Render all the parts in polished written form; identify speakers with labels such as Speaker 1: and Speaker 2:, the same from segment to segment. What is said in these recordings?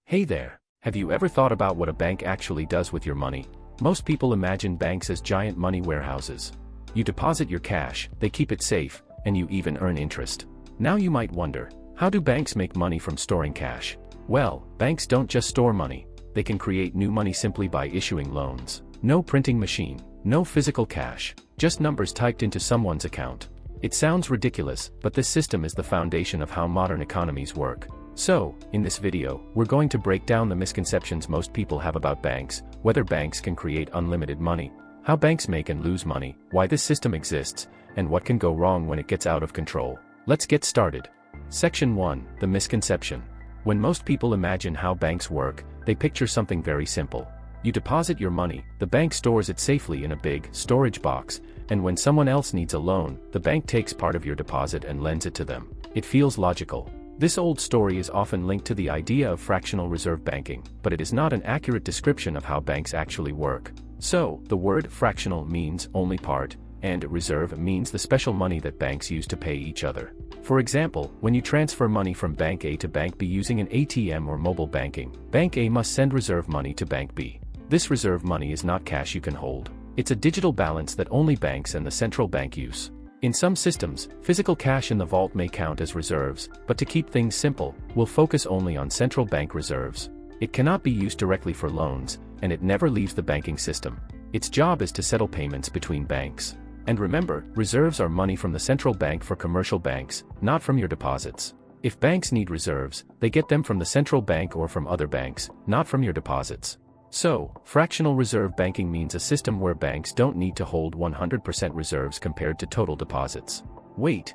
Speaker 1: Hey there, have you ever thought about what a bank actually does with your money? Most people imagine banks as giant money warehouses. You deposit your cash, they keep it safe, and you even earn interest. Now you might wonder, how do banks make money from storing cash? Well, banks don't just store money, they can create new money simply by issuing loans. No printing machine, no physical cash, just numbers typed into someone's account. It sounds ridiculous, but this system is the foundation of how modern economies work. So, in this video, we're going to break down the misconceptions most people have about banks, whether banks can create unlimited money, how banks make and lose money, why this system exists, and what can go wrong when it gets out of control. Let's get started. Section 1, the misconception. When most people imagine how banks work, they picture something very simple. You deposit your money, the bank stores it safely in a big storage box, and when someone else needs a loan, the bank takes part of your deposit and lends it to them. It feels logical. This old story is often linked to the idea of fractional reserve banking, but it is not an accurate description of how banks actually work. So, the word fractional means only part, and reserve means the special money that banks use to pay each other. For example, when you transfer money from Bank A to Bank B using an ATM or mobile banking, Bank A must send reserve money to Bank B. This reserve money is not cash you can hold. It's a digital balance that only banks and the central bank use. In some systems, physical cash in the vault may count as reserves, but to keep things simple, we'll focus only on central bank reserves. It cannot be used directly for loans, and it never leaves the banking system. Its job is to settle payments between banks. And remember, reserves are money from the central bank for commercial banks, not from your deposits. If banks need reserves, they get them from the central bank or from other banks, not from your deposits. So, fractional reserve banking means a system where banks don't need to hold 100% reserves compared to total deposits. Wait,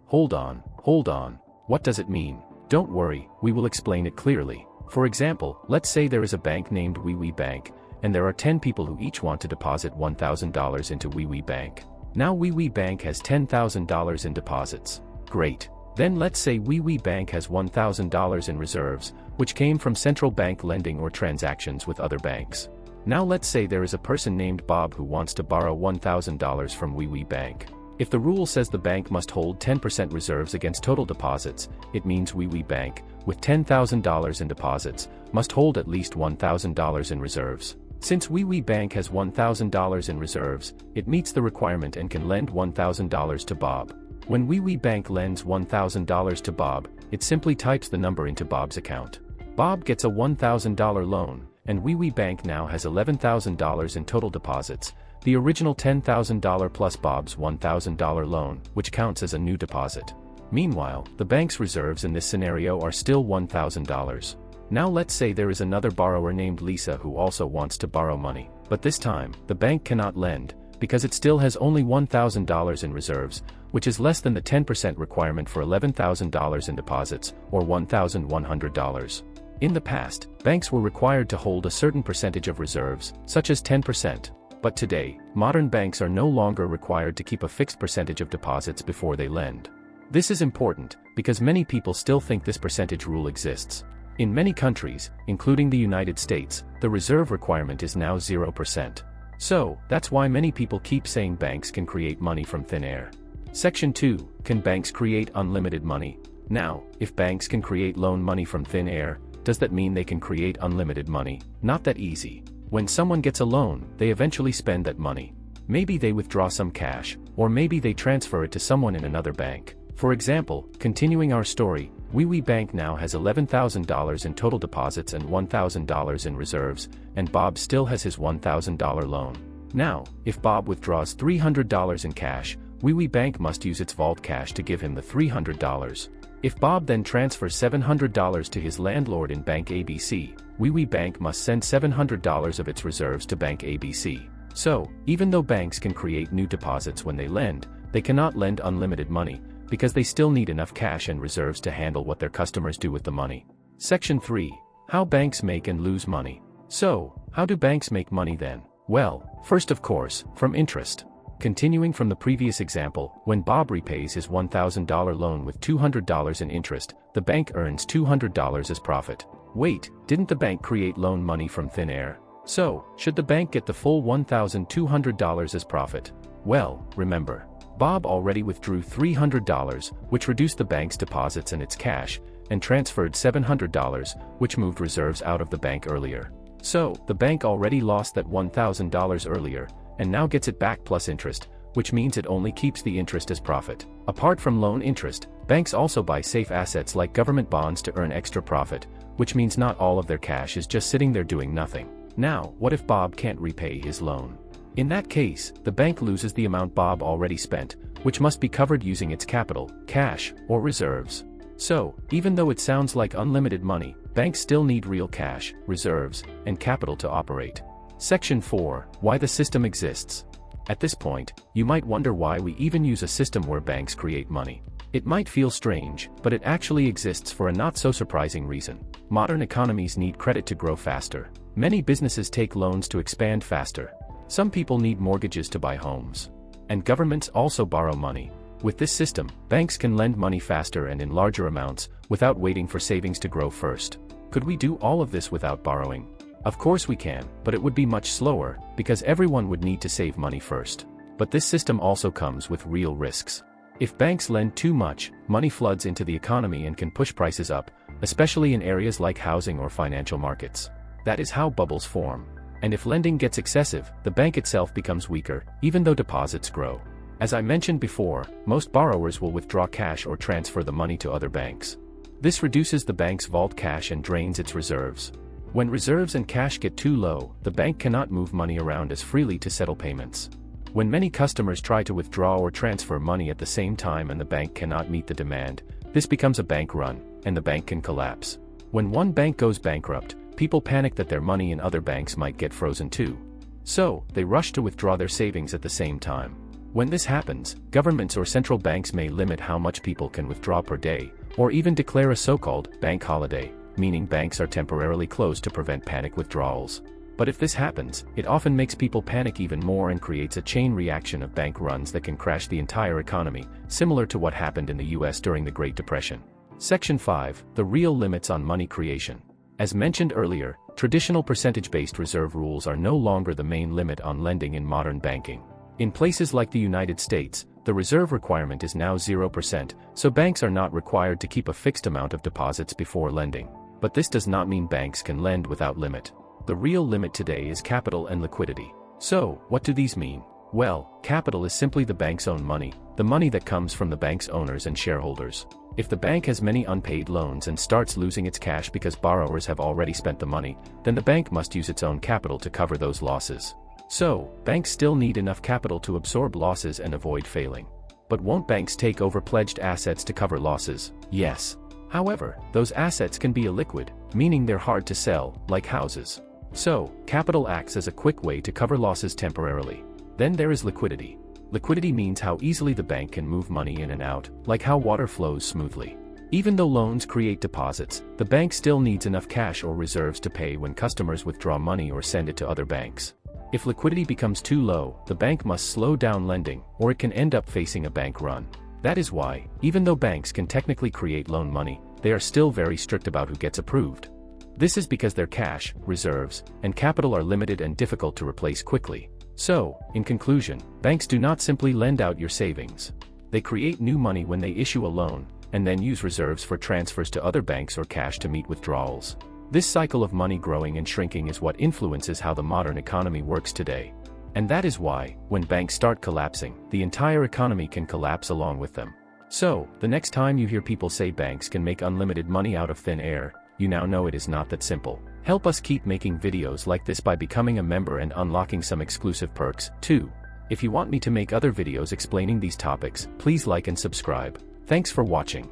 Speaker 1: hold on. What does it mean? Don't worry, we will explain it clearly. For example, let's say there is a bank named WeWe Bank, and there are 10 people who each want to deposit $1,000 into WeWe Bank. Now WeWe Bank has $10,000 in deposits. Great. Then let's say WeWe Bank has $1,000 in reserves, which came from central bank lending or transactions with other banks. Now let's say there is a person named Bob who wants to borrow $1,000 from WeWe Bank. If the rule says the bank must hold 10% reserves against total deposits, it means WeWe Bank, with $10,000 in deposits, must hold at least $1,000 in reserves. Since WeWe Bank has $1,000 in reserves, it meets the requirement and can lend $1,000 to Bob. When WeWe Bank lends $1,000 to Bob, it simply types the number into Bob's account. Bob gets a $1,000 loan, and WeWe Bank now has $11,000 in total deposits, the original $10,000 plus Bob's $1,000 loan, which counts as a new deposit. Meanwhile, the bank's reserves in this scenario are still $1,000. Now let's say there is another borrower named Lisa who also wants to borrow money, but this time, the bank cannot lend, because it still has only $1,000 in reserves, which is less than the 10% requirement for $11,000 in deposits, or $1,100. In the past, banks were required to hold a certain percentage of reserves, such as 10%. But today, modern banks are no longer required to keep a fixed percentage of deposits before they lend. This is important, because many people still think this percentage rule exists. In many countries, including the United States, the reserve requirement is now 0%. So, that's why many people keep saying banks can create money from thin air. Section 2, can banks create unlimited money? Now, if banks can create loan money from thin air, does that mean they can create unlimited money? Not that easy. When someone gets a loan, they eventually spend that money. Maybe they withdraw some cash, or maybe they transfer it to someone in another bank. For example, continuing our story, WeWe Bank now has $11,000 in total deposits and $1,000 in reserves, and Bob still has his $1,000 loan. Now, if Bob withdraws $300 in cash, WeWe Bank must use its vault cash to give him the $300. If Bob then transfers $700 to his landlord in Bank ABC, WeWe Bank must send $700 of its reserves to Bank ABC. So, even though banks can create new deposits when they lend, they cannot lend unlimited money, because they still need enough cash and reserves to handle what their customers do with the money. Section 3. How banks make and lose money. So, how do banks make money then? Well, first of course, from interest. Continuing from the previous example, when Bob repays his $1,000 loan with $200 in interest, the bank earns $200 as profit. Wait, didn't the bank create loan money from thin air? So, should the bank get the full $1,200 as profit? Well, remember, Bob already withdrew $300, which reduced the bank's deposits and its cash, and transferred $700, which moved reserves out of the bank earlier. So, the bank already lost that $1,000 earlier, and now gets it back plus interest, which means it only keeps the interest as profit. Apart from loan interest, banks also buy safe assets like government bonds to earn extra profit, which means not all of their cash is just sitting there doing nothing. Now, what if Bob can't repay his loan? In that case, the bank loses the amount Bob already spent, which must be covered using its capital, cash, or reserves. So, even though it sounds like unlimited money, banks still need real cash, reserves, and capital to operate. Section 4. Why the system exists. At this point, you might wonder why we even use a system where banks create money. It might feel strange, but it actually exists for a not-so-surprising reason. Modern economies need credit to grow faster. Many businesses take loans to expand faster. Some people need mortgages to buy homes. And governments also borrow money. With this system, banks can lend money faster and in larger amounts, without waiting for savings to grow first. Could we do all of this without borrowing? Of course we can, but it would be much slower, because everyone would need to save money first. But this system also comes with real risks. If banks lend too much, money floods into the economy and can push prices up, especially in areas like housing or financial markets. That is how bubbles form. And if lending gets excessive, the bank itself becomes weaker, even though deposits grow. As I mentioned before, most borrowers will withdraw cash or transfer the money to other banks. This reduces the bank's vault cash and drains its reserves. When reserves and cash get too low, the bank cannot move money around as freely to settle payments. When many customers try to withdraw or transfer money at the same time and the bank cannot meet the demand, this becomes a bank run, and the bank can collapse. When one bank goes bankrupt, people panic that their money in other banks might get frozen too. So, they rush to withdraw their savings at the same time. When this happens, governments or central banks may limit how much people can withdraw per day, or even declare a so-called bank holiday, meaning banks are temporarily closed to prevent panic withdrawals. But if this happens, it often makes people panic even more and creates a chain reaction of bank runs that can crash the entire economy, similar to what happened in the US during the Great Depression. Section 5. The real limits on money creation. As mentioned earlier, traditional percentage-based reserve rules are no longer the main limit on lending in modern banking. In places like the United States, the reserve requirement is now 0%, so banks are not required to keep a fixed amount of deposits before lending. But this does not mean banks can lend without limit. The real limit today is capital and liquidity. So, what do these mean? Well, capital is simply the bank's own money, the money that comes from the bank's owners and shareholders. If the bank has many unpaid loans and starts losing its cash because borrowers have already spent the money, then the bank must use its own capital to cover those losses. So, banks still need enough capital to absorb losses and avoid failing. But won't banks take over pledged assets to cover losses? Yes. However, those assets can be illiquid, meaning they're hard to sell, like houses. So, capital acts as a quick way to cover losses temporarily. Then there is liquidity. Liquidity means how easily the bank can move money in and out, like how water flows smoothly. Even though loans create deposits, the bank still needs enough cash or reserves to pay when customers withdraw money or send it to other banks. If liquidity becomes too low, the bank must slow down lending, or it can end up facing a bank run. That is why, even though banks can technically create loan money, they are still very strict about who gets approved. This is because their cash, reserves, and capital are limited and difficult to replace quickly. So, in conclusion, banks do not simply lend out your savings. They create new money when they issue a loan, and then use reserves for transfers to other banks or cash to meet withdrawals. This cycle of money growing and shrinking is what influences how the modern economy works today. And that is why, when banks start collapsing, the entire economy can collapse along with them. So, the next time you hear people say banks can make unlimited money out of thin air, you now know it is not that simple. Help us keep making videos like this by becoming a member and unlocking some exclusive perks, too. If you want me to make other videos explaining these topics, please like and subscribe. Thanks for watching.